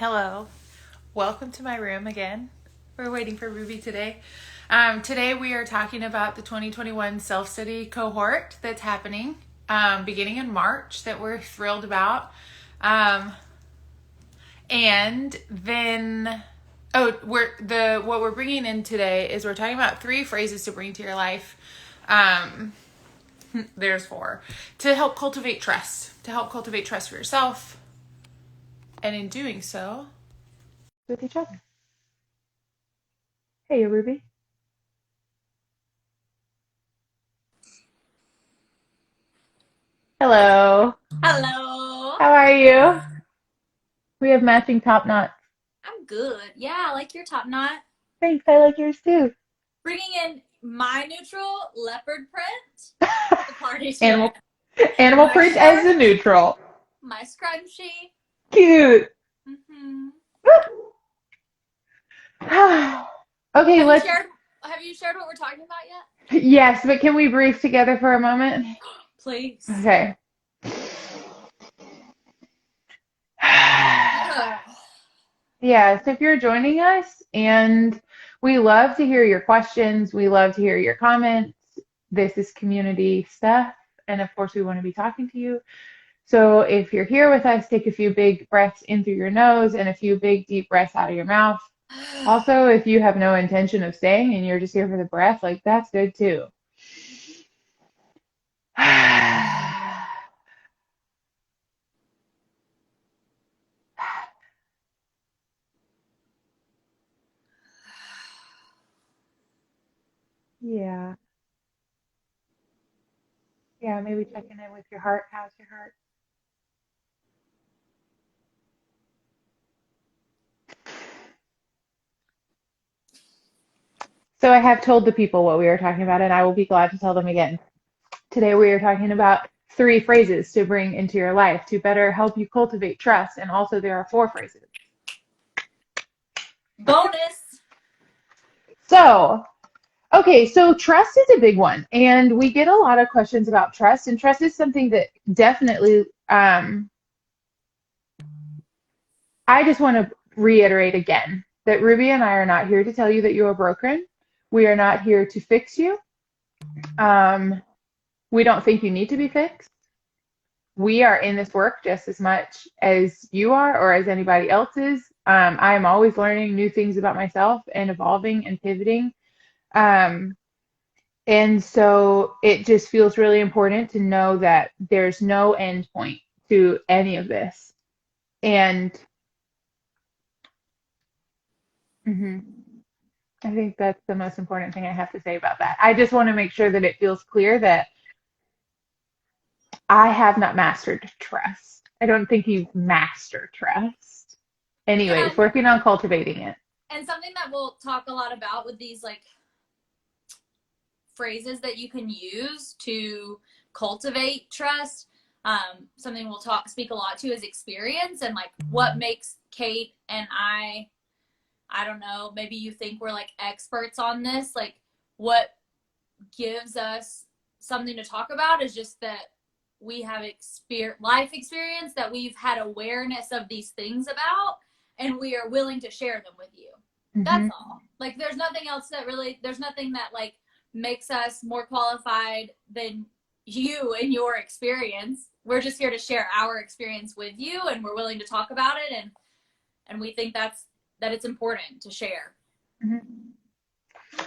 Hello. Welcome to my room again. We're waiting for Ruby today. Today we are talking about the 2021 self-study cohort that's happening beginning in March that we're thrilled about. And then what we're bringing in today is we're talking about 3 phrases to bring to your life. There's 4 to help cultivate trust for yourself, and in doing so, with each other. Hey, Ruby. Hello. Hello. How are you? We have matching top knots. I'm good. Yeah, I like your top knot. Thanks. I like yours too. Bringing in my neutral leopard print to the party today. Animal animal My print as the shirt, neutral. my scrunchie. Cute. hmm Okay, Have you let's. shared? Have you shared what we're talking about yet? Yes, but can we brief together for a moment? Please. Okay. Yeah, so if you're joining us, and we love to hear your questions, we love to hear your comments. This is community stuff, and of course, we want to be talking to you. So if you're here with us, take a few big breaths in through your nose and a few big deep breaths out of your mouth. Also, if you have no intention of staying and you're just here for the breath, like that's good too. Yeah. Yeah, maybe checking in with your heart. How's your heart? So I have told the people what we are talking about, and I will be glad to tell them again. Today we are talking about 3 phrases to bring into your life to better help you cultivate trust, and also there are 4 phrases. Bonus. So, okay, so trust is a big one, and we get a lot of questions about trust, and trust is something that definitely, I just want to reiterate again that Ruby and I are not here to tell you that you are broken. We are not here to fix you. We don't think you need to be fixed. We are in this work just as much as you are or as anybody else is. I am always learning new things about myself and evolving and pivoting. Um, and so it just feels really important to know that there's no end point to any of this. And mhm, I think that's the most important thing I have to say about that. I just want to make sure that it feels clear that I have not mastered trust. I don't think you've mastered trust. Yeah, Anyways, working on cultivating it. and something that we'll talk a lot about with these like phrases that you can use to cultivate trust. Something we'll speak a lot to is experience and like what makes Kate and I don't know, maybe you think we're like experts on this. Like what gives us something to talk about is just that we have life experience, that we've had awareness of these things about, and we are willing to share them with you. Mm-hmm. That's all. Like there's nothing else that really, there's nothing that like makes us more qualified than you and your experience. We're just here to share our experience with you, and we're willing to talk about it, and we think that it's important to share. Mm-hmm.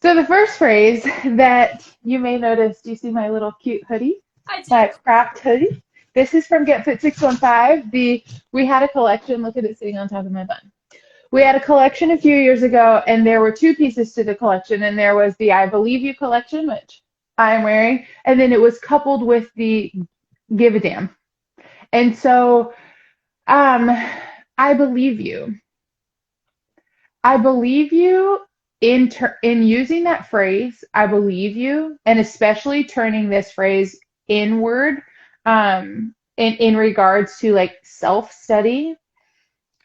So the first phrase that you may notice, do you see my little cute hoodie? I do. My cropped hoodie. This is from Get Fit 615. We had a collection. Look at it sitting on top of my bun. We had a collection a few years ago, and there were 2 pieces to the collection, and there was the I Believe You collection, which I am wearing, and then it was coupled with the Give a Damn. And so, um, I believe you. I believe you in using that phrase. I believe you, and especially turning this phrase inward, in regards to like self study.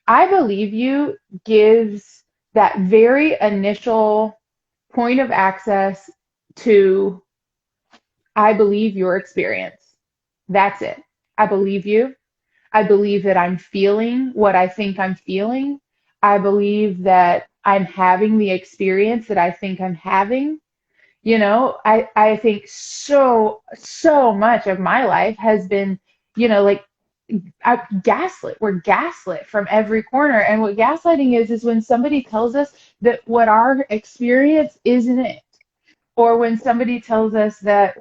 I believe you gives that very initial point of access to I believe your experience. That's it. I believe you. I believe that I'm feeling what I think I'm feeling. I believe that I'm having the experience that I think I'm having. I think so much of my life has been, like gaslit. We're gaslit from every corner. And what gaslighting is when somebody tells us that what our experience isn't it, or when somebody tells us that,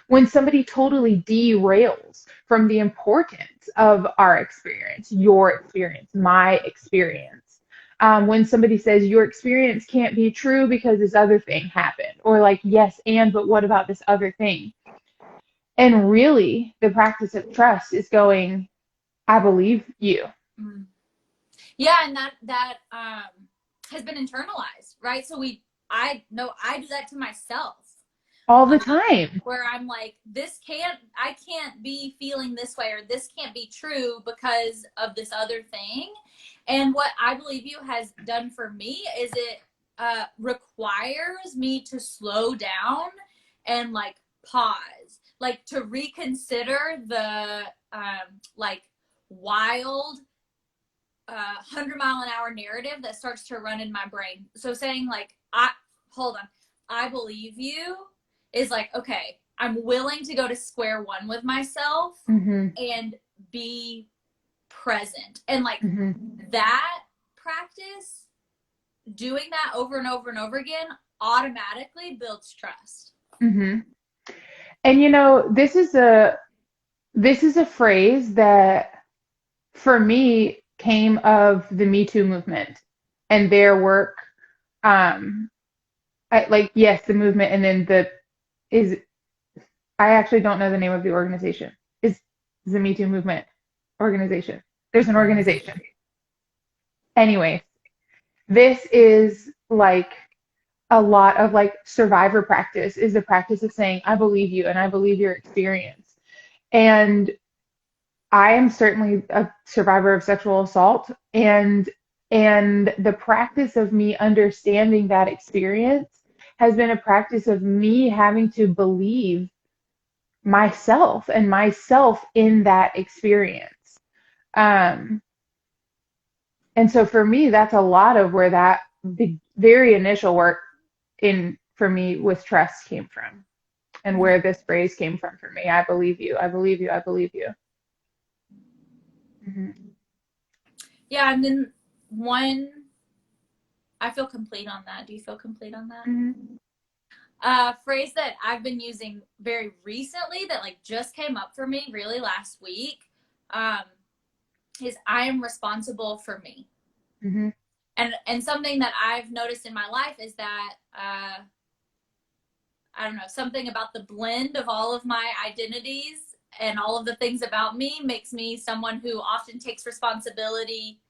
when somebody totally derails from the importance of our experience, your experience, my experience. When somebody says your experience can't be true because this other thing happened, or like, yes, but what about this other thing? And really, the practice of trust is going, I believe you. Mm. Yeah, and that has been internalized, right? So I know I do that to myself, All the time. where I'm like, I can't be feeling this way, or this can't be true because of this other thing. And what I believe you has done for me is it requires me to slow down and like pause, like to reconsider the like wild 100-mile-an-hour narrative that starts to run in my brain. So saying like, hold on, I believe you is like, okay, I'm willing to go to square one with myself Mm-hmm. and be present. And like Mm-hmm. that practice, doing that over and over and over again, automatically builds trust. Mm-hmm. And this is a phrase that for me came of the Me Too movement and their work. Yes, the movement, and then is I actually don't know the name of the organization. Is the Me Too movement organization? There's an organization. Anyway, this is like a lot of like survivor practice is the practice of saying, I believe you and I believe your experience. And I am certainly a survivor of sexual assault, and the practice of me understanding that experience has been a practice of me having to believe myself and myself in that experience. Um, and so for me, that's a lot of where that the very initial work in for me with trust came from, and where this phrase came from for me. I believe you. I believe you. I believe you. Mm-hmm. Yeah, and then one, I feel complete on that. Do you feel complete on that? Mm-hmm. Phrase that I've been using very recently that like just came up for me really last week, um, is I am responsible for me. Mm-hmm. And something that I've noticed in my life is that I don't know, something about the blend of all of my identities and all of the things about me makes me someone who often takes responsibility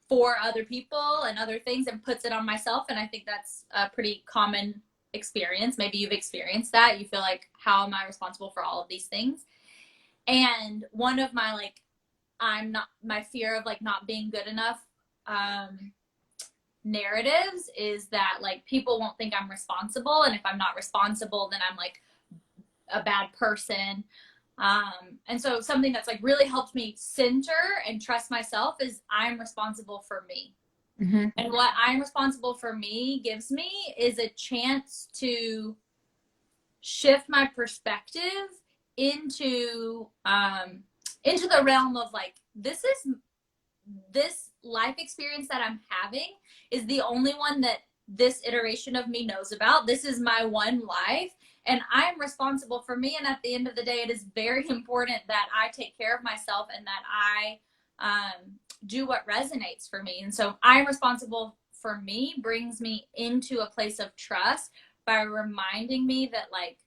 for other people and other things and puts it on myself. And I think that's a pretty common experience. Maybe you've experienced that. You feel like, how am I responsible for all of these things? And one of my like, I'm not, my fear of like not being good enough narratives is that like people won't think I'm responsible. And if I'm not responsible, then I'm like a bad person. And so something that's like really helped me center and trust myself is I'm responsible for me. Mm-hmm. And what I'm responsible for me gives me is a chance to shift my perspective into the realm of like, this life experience that I'm having is the only one that this iteration of me knows about. This is my one life, and I'm responsible for me. And at the end of the day, it is very important that I take care of myself and that I do what resonates for me. And so I'm responsible for me brings me into a place of trust by reminding me that like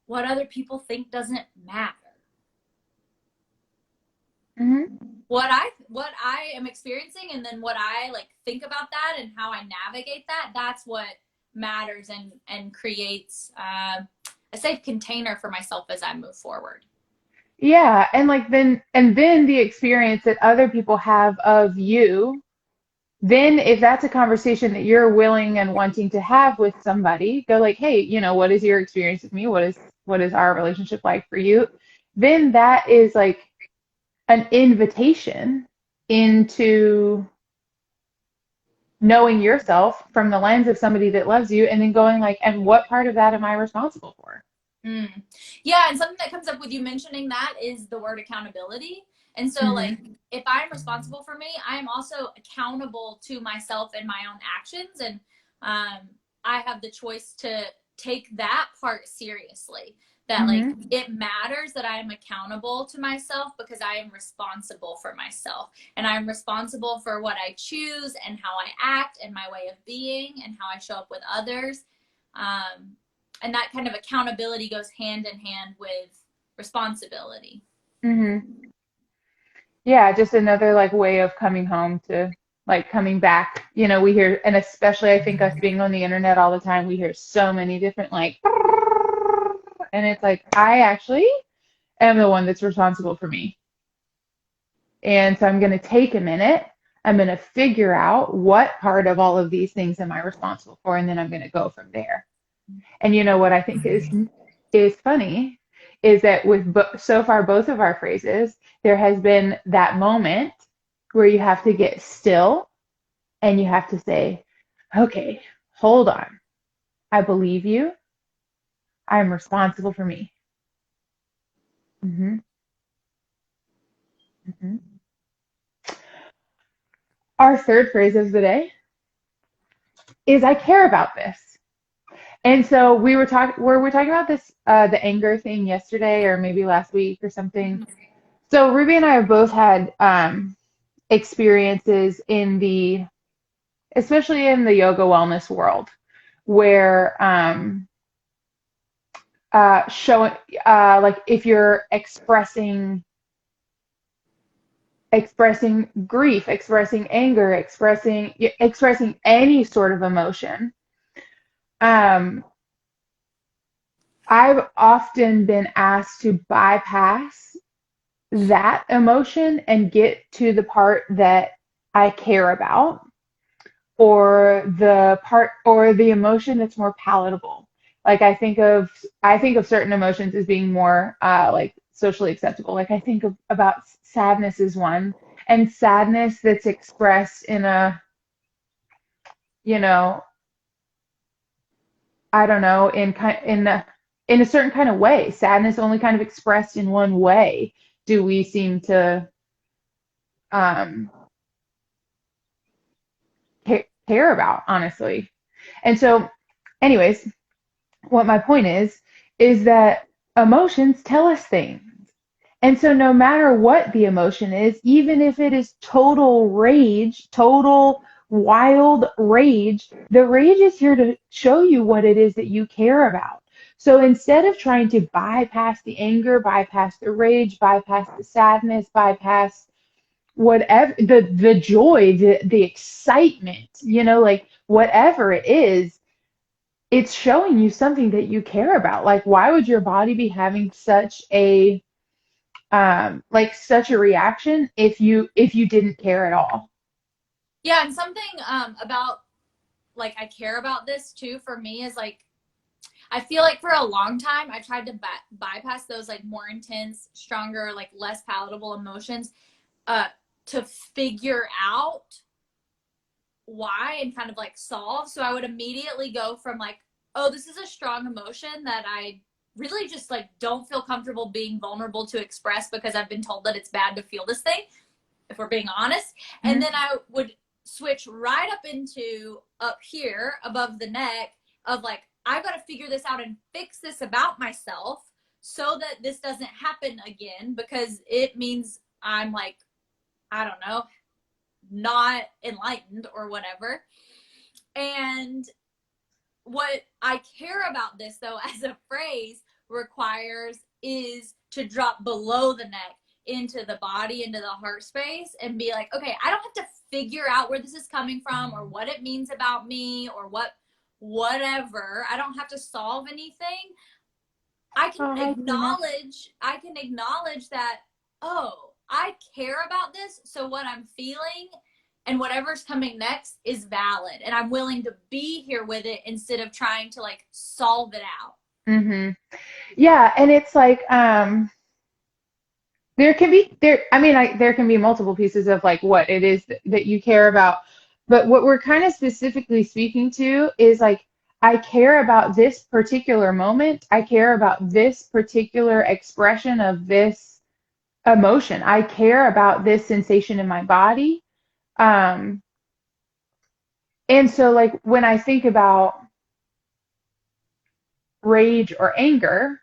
what other people think doesn't matter. Mm-hmm. What I am experiencing, and then what I like think about that and how I navigate that, that's what matters and creates a safe container for myself as I move forward. Yeah, and then the experience that other people have of you, then if that's a conversation that you're willing and wanting to have with somebody, go like, hey, what is your experience with me? What is our relationship like for you? then that is like an invitation into knowing yourself from the lens of somebody that loves you, and then going like, and what part of that am I responsible for? Mm. Yeah, and something that comes up with you mentioning that is the word accountability. And so, like, Mm-hmm. if I'm responsible for me, I am also accountable to myself and my own actions. And I have the choice to take that part seriously. That, like, Mm-hmm. it matters that I am accountable to myself because I am responsible for myself. And I'm responsible for what I choose and how I act and my way of being and how I show up with others. Um, and that kind of accountability goes hand in hand with responsibility. Mm-hmm. Yeah, just another like way of coming home to like coming back. You know, we hear, and especially I think us being on the internet all the time, we hear so many different like, and it's like, I actually am the one that's responsible for me. And so I'm going to take a minute. I'm going to figure out what part of all of these things am I responsible for, and then I'm going to go from there. And you know what I think is funny is that with so far both of our phrases, there has been that moment where you have to get still and you have to say, okay, hold on. I believe you. I'm responsible for me. Hmm. Hmm. Our third phrase of the day is I care about this. And so were we talking about this, the anger thing yesterday or maybe last week or something? So Ruby and I have both had, experiences especially in the yoga wellness world, where showing, like if you're expressing grief, expressing anger, expressing any sort of emotion, um, I've often been asked to bypass that emotion and get to the part that I care about, or the emotion that's more palatable. Like I think of certain emotions as being more like socially acceptable. Like I think of about sadness as one, and sadness that's expressed in a, you know, I don't know, in a certain kind of way. Sadness only kind of expressed in one way do we seem to um care about, honestly. And so anyways, what my point is that emotions tell us things. And so no matter what the emotion is, even if it is total rage, total wild rage, the rage is here to show you what it is that you care about. So instead of trying to bypass the anger, bypass the rage, bypass the sadness, bypass whatever, the joy, the excitement, like whatever it is, it's showing you something that you care about. Like, why would your body be having such a reaction if you didn't care at all? Yeah, and something about like I care about this too for me is like I feel like for a long time I tried to bypass those like more intense, stronger, like less palatable emotions uh to figure out why and kind of like solve. So I would immediately go from like, oh, this is a strong emotion that I really just like don't feel comfortable being vulnerable to express because I've been told that it's bad to feel this thing, if we're being honest. And then Mm-hmm. I would switch right up into up here above the neck of like, I've got to figure this out and fix this about myself so that this doesn't happen again because it means I'm like, I don't know, not enlightened or whatever. And what I care about this though as a phrase requires is to drop below the neck into the body, into the heart space, and be like, okay, I don't have to figure out where this is coming from or what it means about me or whatever. I don't have to solve anything. I can Oh, hi, Tina. acknowledge that, oh, I care about this, so what I'm feeling and whatever's coming next is valid and I'm willing to be here with it instead of trying to like solve it out. Mm-hmm. Yeah, and it's like, There can be there I mean there can be multiple pieces of like what it is that you care about. But what we're kind of specifically speaking to is like I care about this particular moment. I care about this particular expression of this emotion. I care about this sensation in my body. Um, and so like when I think about rage or anger,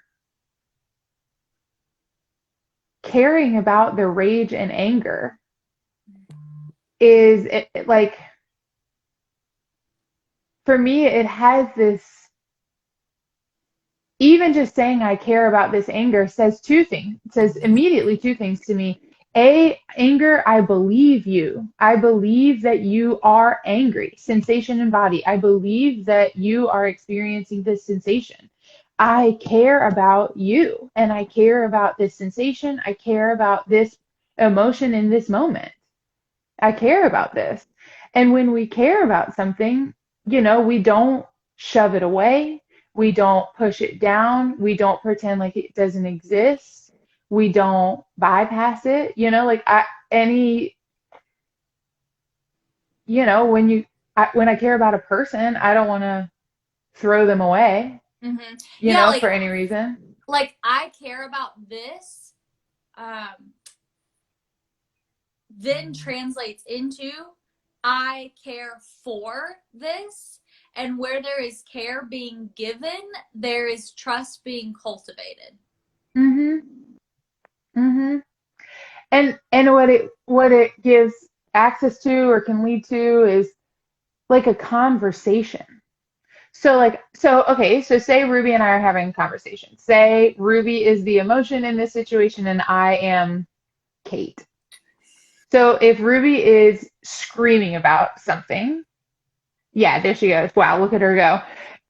caring about the rage and anger is like for me it has this even just saying I care about this anger says two things. It says immediately two things to me. A, anger, I believe you. I believe that you are angry, sensation and body. I believe that you are experiencing this sensation. I care about you and I care about this sensation. I care about this emotion in this moment. I care about this. And when we care about something, we don't shove it away. We don't push it down. We don't pretend like it doesn't exist. We don't bypass it. Like any, when I care about a person, I don't want to throw them away, Yeah, for any reason. like I care about this, um, then translates into I care for this. And where there is care being given, there is trust being cultivated. Mhm. Mhm. And what it gives access to or can lead to is like a conversation. So say Ruby and I are having a conversation. Say Ruby is the emotion in this situation and I am Kate. So if Ruby is screaming about something, yeah, there she goes. Wow, look at her go.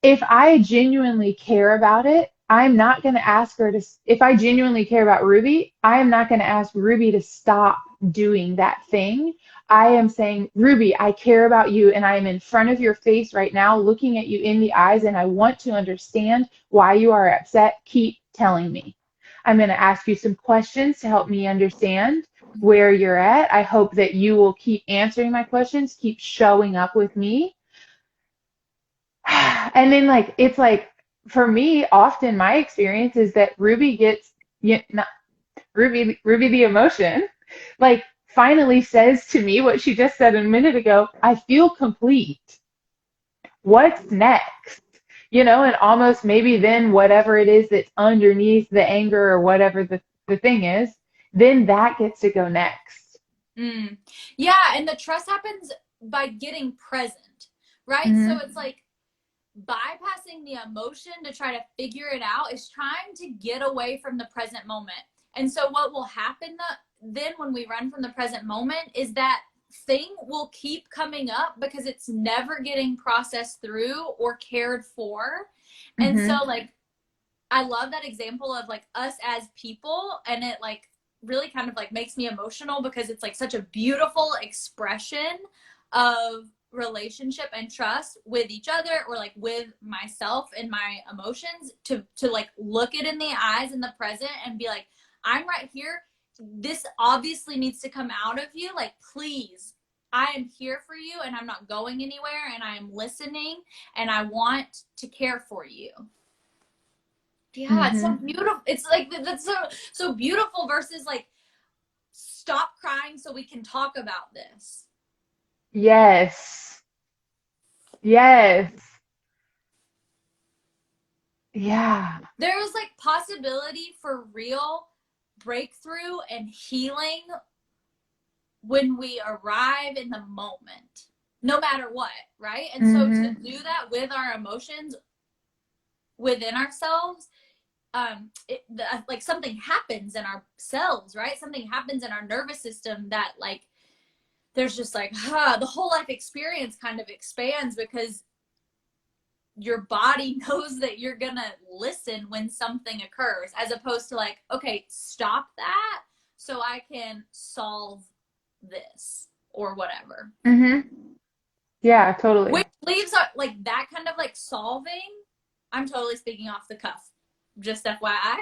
If I genuinely care about it, I'm not going to ask her to, if I genuinely care about Ruby, I am not going to ask Ruby to stop doing that thing. I am saying, Ruby, I care about you and I am in front of your face right now, looking at you in the eyes, and I want to understand why you are upset. Keep telling me. I'm going to ask you some questions to help me understand where you're at. I hope that you will keep answering my questions, keep showing up with me. And then like it's like for me, often my experience is that Ruby gets not Ruby the emotion, like finally says to me what she just said a minute ago, I feel complete. What's next? And almost maybe then whatever it is that's underneath the anger or whatever the thing is, then that gets to go next. Mm. Yeah, and the trust happens by getting present, right? So Mm-hmm. it's like bypassing the emotion to try to figure it out is trying to get away from the present moment. And so what will happen then when we run from the present moment is that thing will keep coming up because it's never getting processed through or cared for. And so Mm-hmm. like I love that example of like us as people, and it like really kind of like makes me emotional because it's like such a beautiful expression of relationship and trust with each other or like with myself and my emotions to like look it in the eyes in the present and be like, I'm right here. This obviously needs to come out of you. Like, please, I am here for you and I'm not going anywhere and I am listening and I want to care for you. Yeah, it's so Mm-hmm. beautiful. It's like that's so beautiful versus like stop crying so we can talk about this. Yes. Yes. Yeah. There is like possibility for real breakthrough and healing when we arrive in the moment, no matter what, right? And so to Mm-hmm. do that with our emotions within ourselves, like something happens in our cells, right? Something happens in our nervous system that like there's just like the whole life experience kind of expands because your body knows that you're gonna listen when something occurs as opposed to like, okay, stop that so I can solve this or whatever, Mm-hmm. Yeah, totally. which leaves like that kind of like solving. I'm totally speaking off the cuff. just FYI.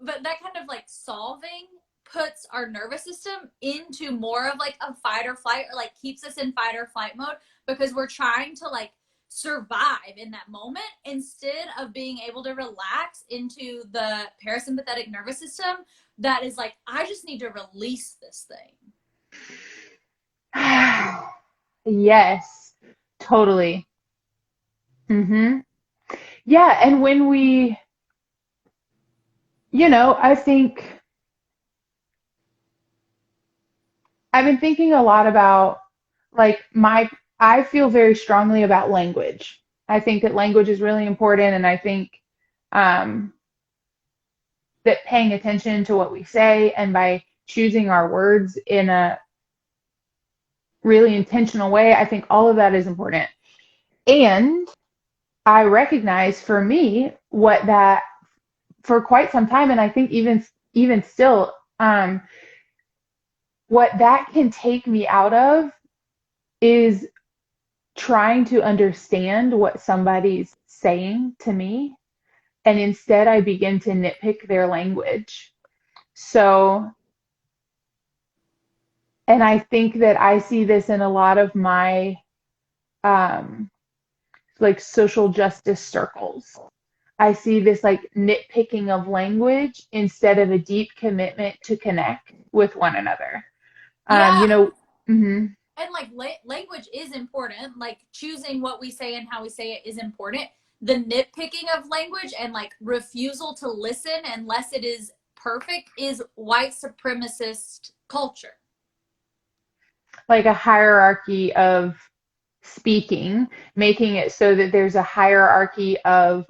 But that kind of like solving puts our nervous system into more of like a fight or flight, or like keeps us in fight or flight mode because we're trying to like survive in that moment instead of being able to relax into the parasympathetic nervous system that is like, I just need to release this thing. Yes, totally. Hmm. Yeah, and when we, I think I've been thinking a lot about like I feel very strongly about language. I think that language is really important, and I think um, that paying attention to what we say and by choosing our words in a really intentional way, I think all of that is important. And I recognize for me what that for quite some time, and I think even still, what that can take me out of is trying to understand what somebody's saying to me, and instead I begin to nitpick their language. So, and I think that I see this in a lot of my um, like social justice circles. I see this like nitpicking of language instead of a deep commitment to connect with one another. Yeah, You know, mhm. and like language is important. Like choosing what we say and how we say it is important. The nitpicking of language and like refusal to listen unless it is perfect is white supremacist culture. Like a hierarchy of speaking, making it so that there's a hierarchy of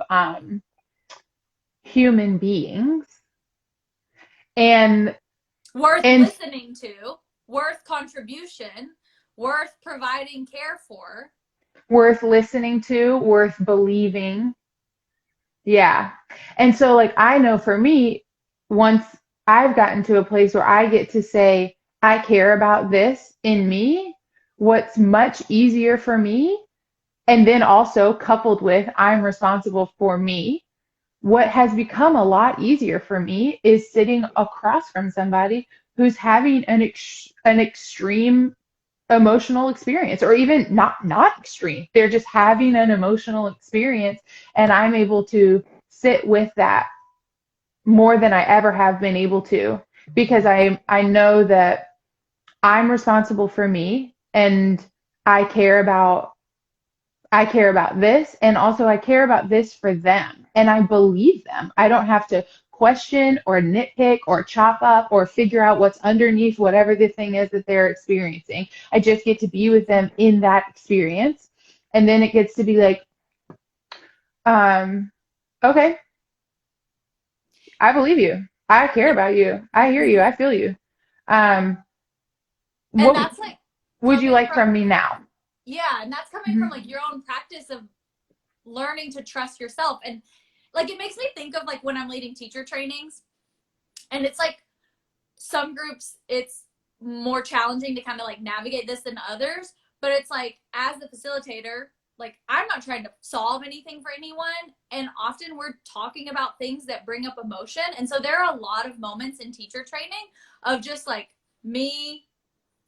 human beings and Worth and listening to, worth contribution, worth providing care for. worth listening to, worth believing. Yeah. And so like I know for me, once I've gotten to a place where I get to say, I care about this in me, what's much easier for me, and then also coupled with I'm responsible for me, what has become a lot easier for me is sitting across from somebody who's having an extreme emotional experience, or even not extreme, they're just having an emotional experience, and I'm able to sit with that more than I ever have been able to, because I know that I'm responsible for me, and I care about I care about this, and also I care about this for them, and I believe them. I don't have to question or nitpick or chop up or figure out what's underneath whatever the thing is that they're experiencing. I just get to be with them in that experience. And then it gets to be like, um, okay, I believe you. I care about you. I hear you. I feel you. Um, And what that's like would you coming like from, from me now? yeah, and that's coming from Mhm. like your own practice of learning to trust yourself. And like it makes me think of like when I'm leading teacher trainings, and it's like some groups it's more challenging to kind of like navigate this than others, but it's like as the facilitator, like I'm not trying to solve anything for anyone, and often we're talking about things that bring up emotion. And so there are a lot of moments in teacher training of just like me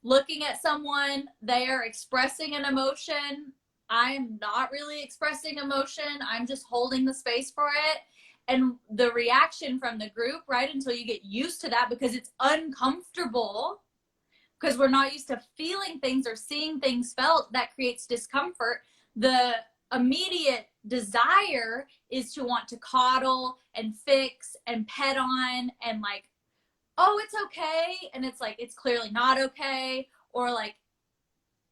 looking at someone, they are expressing an emotion. I'm not really expressing emotion. I'm just holding the space for it. And the reaction from the group, right, until you get used to that because it's uncomfortable, because we're not used to feeling things or seeing things felt, that creates discomfort. The immediate desire is to want to coddle and fix and pet on and like, oh, it's okay. And it's like, it's clearly not okay. Or like,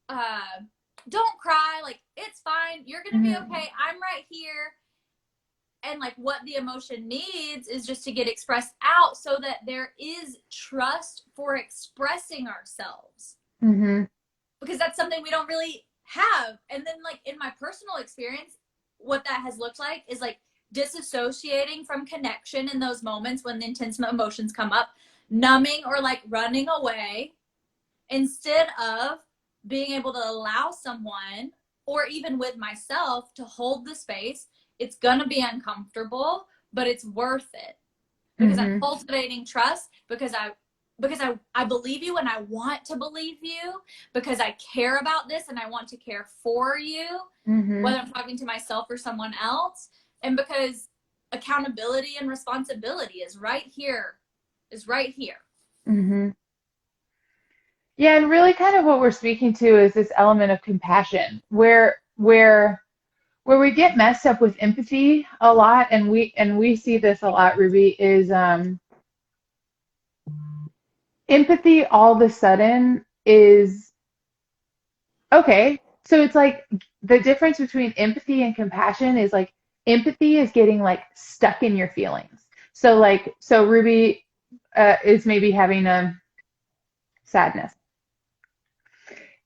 uh, don't cry. Like, it's fine. You're going to be Mhm. okay. I'm right here. And like, what the emotion needs is just to get expressed out so that there is trust for expressing ourselves, Mhm. because that's something we don't really have. And then, like, in my personal experience, what that has looked like is like disassociating from connection in those moments when the intense emotions come up, numbing or like running away, instead of being able to allow someone or even with myself to hold the space. It's going to be uncomfortable, but it's worth it because I'm Mm-hmm. cultivating trust because I believe you and I want to believe you because I care about this and I want to care for you, Mm-hmm. whether I'm talking to myself or someone else, and because accountability and responsibility is right here. Mm-hmm. Yeah, and really kind of what we're speaking to is this element of compassion where we get messed up with empathy a lot, and we see this a lot, Ruby, is empathy all of a sudden is okay. So it's like the difference between empathy and compassion is like empathy is getting like stuck in your feelings. So Ruby is maybe having a sadness.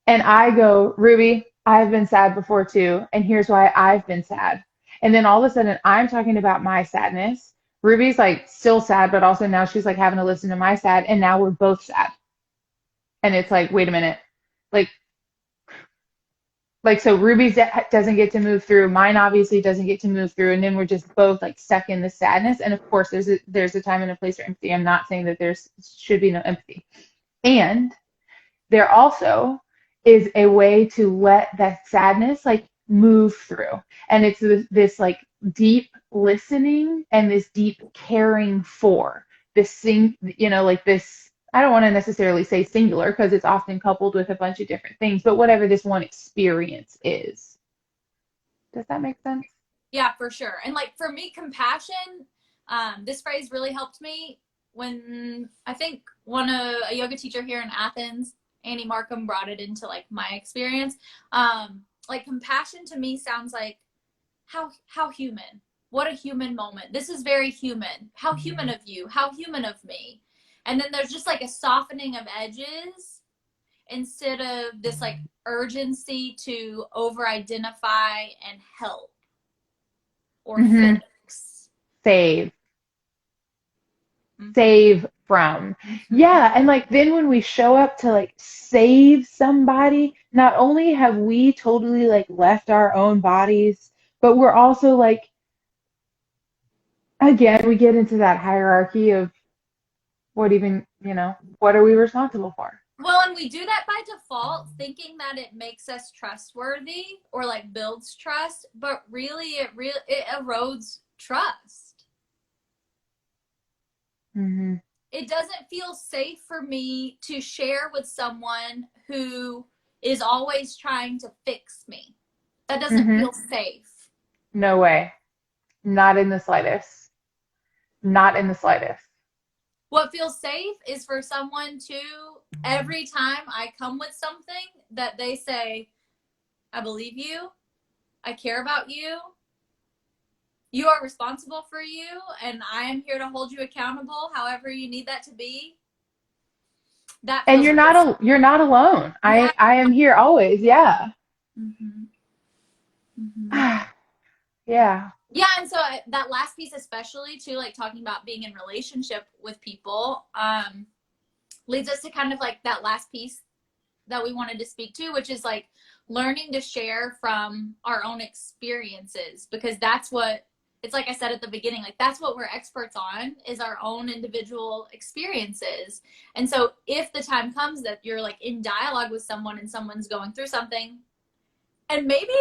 And I go, Ruby, I've been sad before too, and here's why I've been sad. And then all of a sudden, I'm talking about my sadness. Ruby's like still sad, but also now she's like having to listen to my sad, and now we're both sad. And it's like, wait a minute, like, so Ruby's doesn't get to move through, mine obviously doesn't get to move through, and then we're just both like stuck in the sadness. And of course, there's a time and a place for empathy. I'm not saying that there's should be no empathy, and there also is a way to let that sadness like move through. And it's this like deep listening and this deep caring for this thing, like this. I don't want to necessarily say singular because it's often coupled with a bunch of different things, but whatever this one experience is. Does that make sense? Yeah, for sure. And like for me, compassion, this phrase really helped me when I think a yoga teacher here in Athens, Annie Markham, brought it into like my experience. Like compassion to me sounds like how human. What a human moment. This is very human. How human of you. How human of me. And then there's just like a softening of edges instead of this like urgency to over identify and help or Mm-hmm. fix. Save. Mm-hmm. Save from. Mm-hmm. Yeah, and like then when we show up to like save somebody, not only have we totally like left our own bodies, but we're also like again we get into that hierarchy of what are we responsible for? Well, and we do that by default, thinking that it makes us trustworthy or like builds trust, but it erodes trust. Mm-hmm. It doesn't feel safe for me to share with someone who is always trying to fix me. That doesn't Mm-hmm. feel safe. No way. Not in the slightest. Not in the slightest. What feels safe is for someone to, every time I come with something, that they say, I believe you, I care about you are responsible for you, and I am here to hold you accountable however you need that to be. That And feels good. you're not alone. Yeah. I am here always. Yeah. Mm-hmm. Mm-hmm. Yeah. Yeah, and so that last piece, especially too, like talking about being in relationship with people, leads us to kind of like that last piece that we wanted to speak to, which is like learning to share from our own experiences, because that's what it's like I said at the beginning, like that's what we're experts on is our own individual experiences. And so if the time comes that you're like in dialogue with someone and someone's going through something, and maybe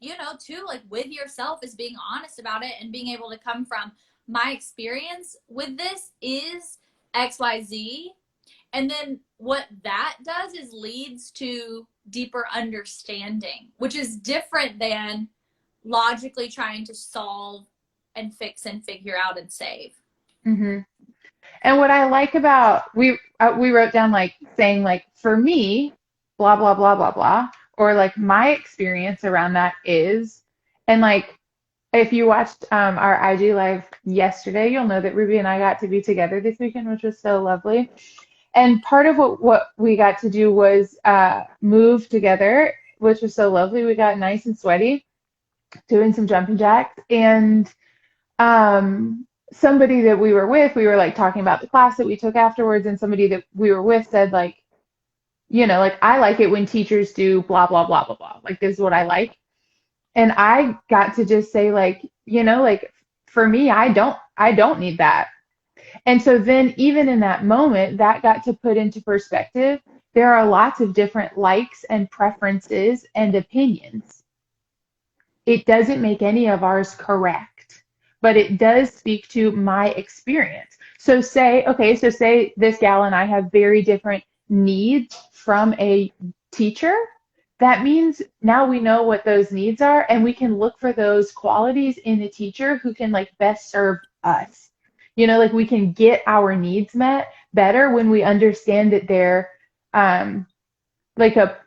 even, too, like with yourself, is being honest about it and being able to come from my experience with this is XYZ. And then what that does is leads to deeper understanding, which is different than logically trying to solve and fix and figure out and save. Mm-hmm. And what I like about we wrote down like saying like for me, blah blah blah blah blah, or like my experience around that is, and like if you watched our IG live yesterday, you'll know that Ruby and I got to be together this weekend, which was so lovely. And part of what we got to do was move together, which was so lovely. We got nice and sweaty doing some jumping jacks, and somebody that we were with, we were like talking about the class that we took afterwards, and somebody that we were with said like, like I like it when teachers do blah blah blah blah blah. Like this is what I like. And I got to just say like, like for me, I don't need that. And so then even in that moment, that got to put into perspective. There are lots of different likes and preferences and opinions. It doesn't make any of ours correct, but it does speak to my experience. So say this gal and I have very different needs from a teacher. That means now we know what those needs are and we can look for those qualities in a teacher who can like best serve us. Like we can get our needs met better when we understand that they're um, like a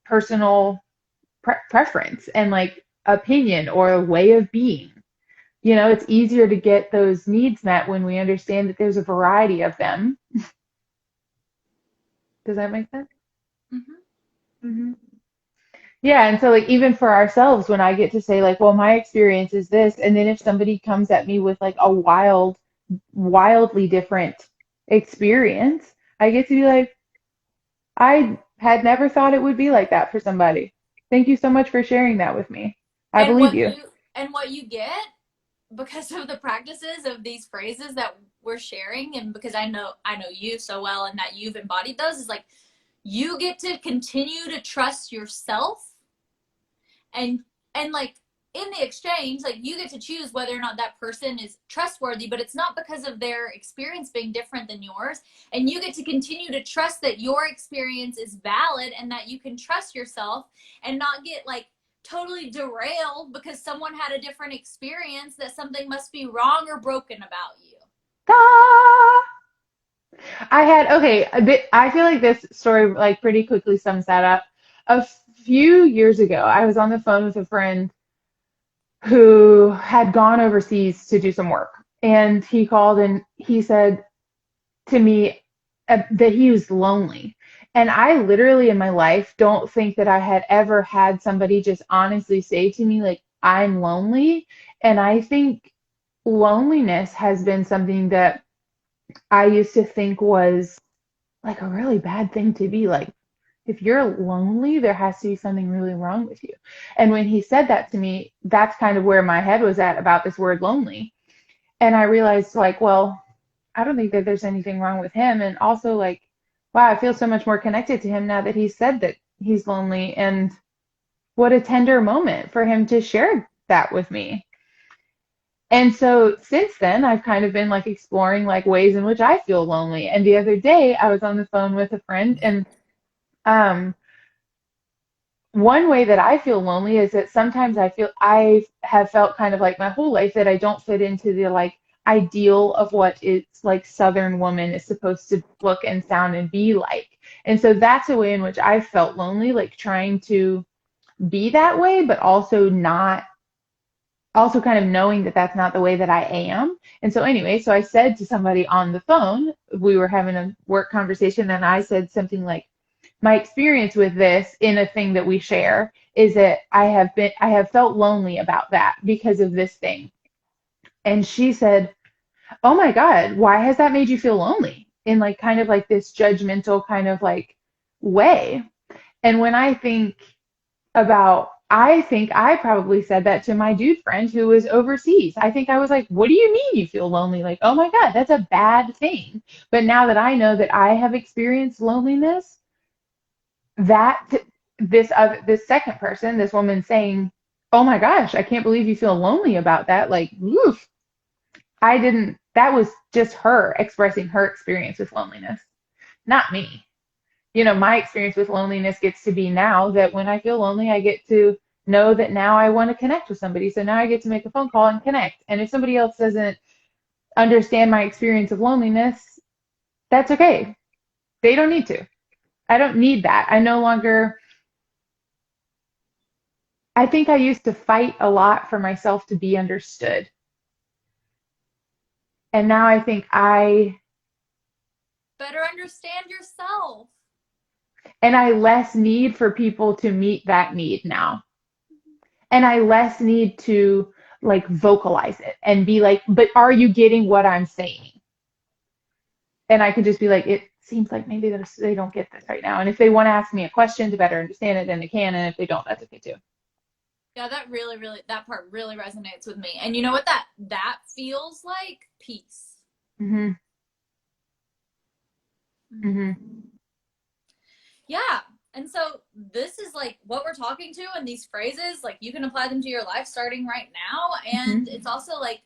personal preference and like opinion or a way of being. It's easier to get those needs met when we understand that there's a variety of them. Does that make sense? Mm-hmm. Hmm. Yeah, and so like even for ourselves, when I get to say like, well, my experience is this, and then if somebody comes at me with like a wildly different experience, I get to be like, I had never thought it would be like that for somebody. Thank you so much for sharing that with me. I And believe you. what you get because of the practices of these phrases that we're sharing, and because I know you so well and that you've embodied those, is like you get to continue to trust yourself, and like in the exchange, like you get to choose whether or not that person is trustworthy, but it's not because of their experience being different than yours. And you get to continue to trust that your experience is valid and that you can trust yourself and not get like totally derailed because someone had a different experience, that something must be wrong or broken about you. Ah! I feel like this story like pretty quickly sums that up. A few years ago, I was on the phone with a friend who had gone overseas to do some work. And he called and he said to me that he was lonely. And I literally in my life don't think that I had ever had somebody just honestly say to me, like, I'm lonely. And I think loneliness has been something that I used to think was like a really bad thing to be like. If you're lonely, there has to be something really wrong with you. And when he said that to me, that's kind of where my head was at about this word lonely. And I realized, like, well, I don't think that there's anything wrong with him. And also, like, wow, I feel so much more connected to him now that he said that he's lonely. And what a tender moment for him to share that with me. And so since then, I've kind of been like exploring like ways in which I feel lonely. And the other day, I was on the phone with a friend, and um, one way that I feel lonely is that sometimes I have felt kind of like my whole life that I don't fit into the like ideal of what it's like Southern woman is supposed to look and sound and be like. And so that's a way in which I felt lonely, like trying to be that way, but also not, also kind of knowing that that's not the way that I am. And so anyway, so I said to somebody on the phone, we were having a work conversation, and I said something like, my experience with this in a thing that we share is that I have felt lonely about that because of this thing. And she said, "Oh my God, why has that made you feel lonely?" In like kind of like this judgmental kind of like way. And when I think I probably said that to my dude friend who was overseas. I think I was like, "What do you mean you feel lonely?" Like, "Oh my God, that's a bad thing." But now that I know that I have experienced loneliness, that this second person, this woman saying, "Oh my gosh, I can't believe you feel lonely about that." Like, oof, I didn't. That was just her expressing her experience with loneliness, not me. My experience with loneliness gets to be now that when I feel lonely, I get to know that now I want to connect with somebody. So now I get to make a phone call and connect. And if somebody else doesn't understand my experience of loneliness, that's okay. They don't need to. I don't need that. I no longer I think I used to fight a lot for myself to be understood. And now I think Better understand yourself. I less need for people to meet that need now. And I less need to like vocalize it and be like, but are you getting what I'm saying? And I could just be like, it seems like maybe they don't get this right now. And if they want to ask me a question to better understand it, then they can. And if they don't, that's okay too. Yeah, that really, really, that part really resonates with me. And you know what that feels like? Peace. Hmm. Hmm. Yeah. And so this is like what we're talking to, and these phrases, like you can apply them to your life starting right now. And Hmm. it's also like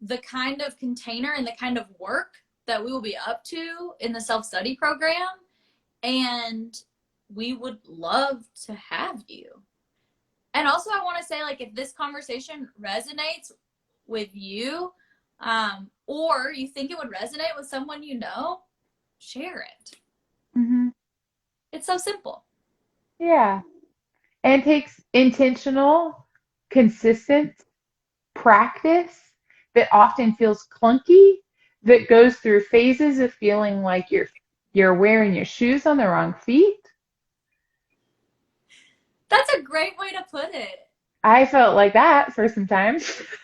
the kind of container and the kind of work that we will be up to in the self study program. And we would love to have you. And also, I want to say, like, if this conversation resonates with you, or you think it would resonate with someone you know, share it. Hmm. It's so simple. Yeah. And it takes intentional, consistent practice that often feels clunky, that goes through phases of feeling like you're wearing your shoes on the wrong feet. That's a great way to put it. I felt like that for some time.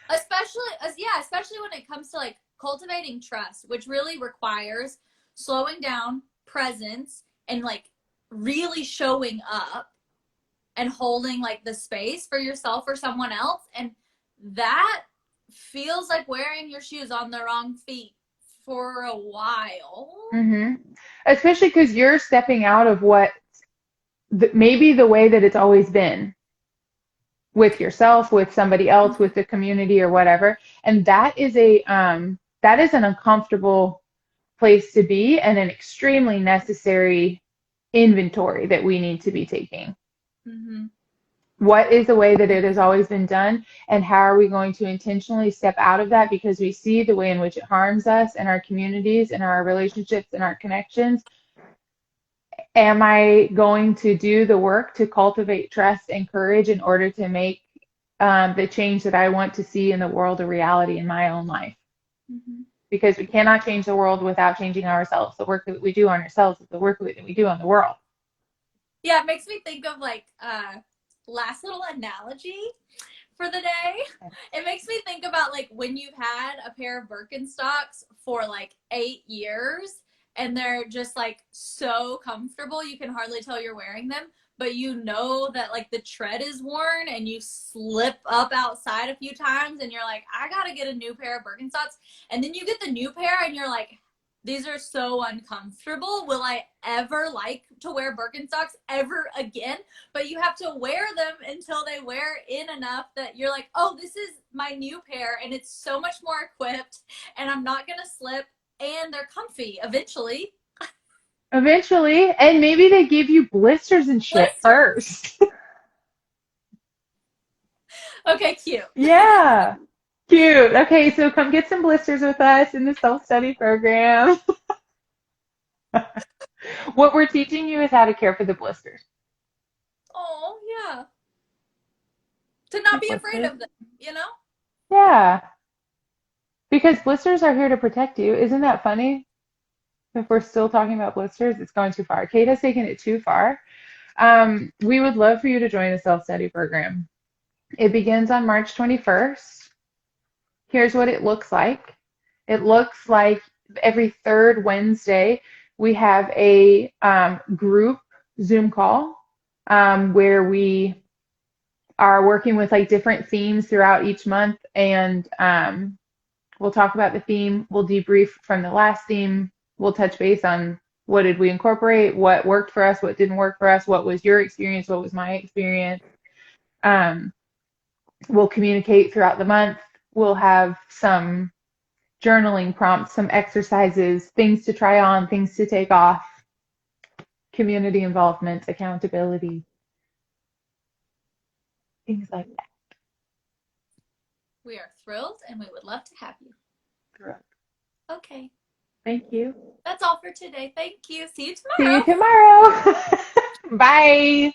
Especially when it comes to like cultivating trust, which really requires slowing down, presence, and like really showing up and holding like the space for yourself or someone else. And that feels like wearing your shoes on the wrong feet for a while. Hmm. Especially because you're stepping out of what maybe the way that it's always been with yourself, with somebody else, with the community or whatever. And that is an uncomfortable place to be and an extremely necessary inventory that we need to be taking. Mm-hmm. What is the way that it has always been done, and how are we going to intentionally step out of that because we see the way in which it harms us and our communities and our relationships and our connections? Am I going to do the work to cultivate trust and courage in order to make the change that I want to see in the world a reality in my own life? Mm-hmm. Because we cannot change the world without changing ourselves. The work that we do on ourselves is the work that we do on the world. Yeah, it makes me think of like last little analogy for the day. It makes me think about like when you've had a pair of Birkenstocks for like 8 years and they're just like so comfortable you can hardly tell you're wearing them, but you know that like the tread is worn and you slip up outside a few times and you're like, I gotta get a new pair of Birkenstocks. And then you get the new pair and you're like, these are so uncomfortable. Will I ever like to wear Birkenstocks ever again? But you have to wear them until they wear in enough that you're like, oh, this is my new pair and it's so much more equipped and I'm not going to slip and they're comfy eventually. Eventually, and maybe they give you blisters and shit Blisters. first. Okay, cute. Yeah. Cute. Okay, so come get some blisters with us in the self-study program. What we're teaching you is how to care for the blisters. Oh, yeah. To not Cute be afraid blisters. of them, you know? Yeah. Because blisters are here to protect you. Isn't that funny? If we're still talking about blisters, it's going too far. Kate has taken it too far. We would love for you to join the self-study program. It begins on March 21st. Here's what it looks like. It looks like every third Wednesday we have a group Zoom call where we are working with like different themes throughout each month, and we'll talk about the theme. We'll debrief from the last theme. We'll touch base on what did we incorporate, what worked for us, what didn't work for us, what was your experience, what was my experience. Um, we'll communicate throughout the month. We'll have some journaling prompts, some exercises, things to try on, things to take off, community involvement, accountability, things like We are thrilled and we would love to have you. that. Okay. Thank you. That's all for today. Thank you. See you See you tomorrow. tomorrow. Bye.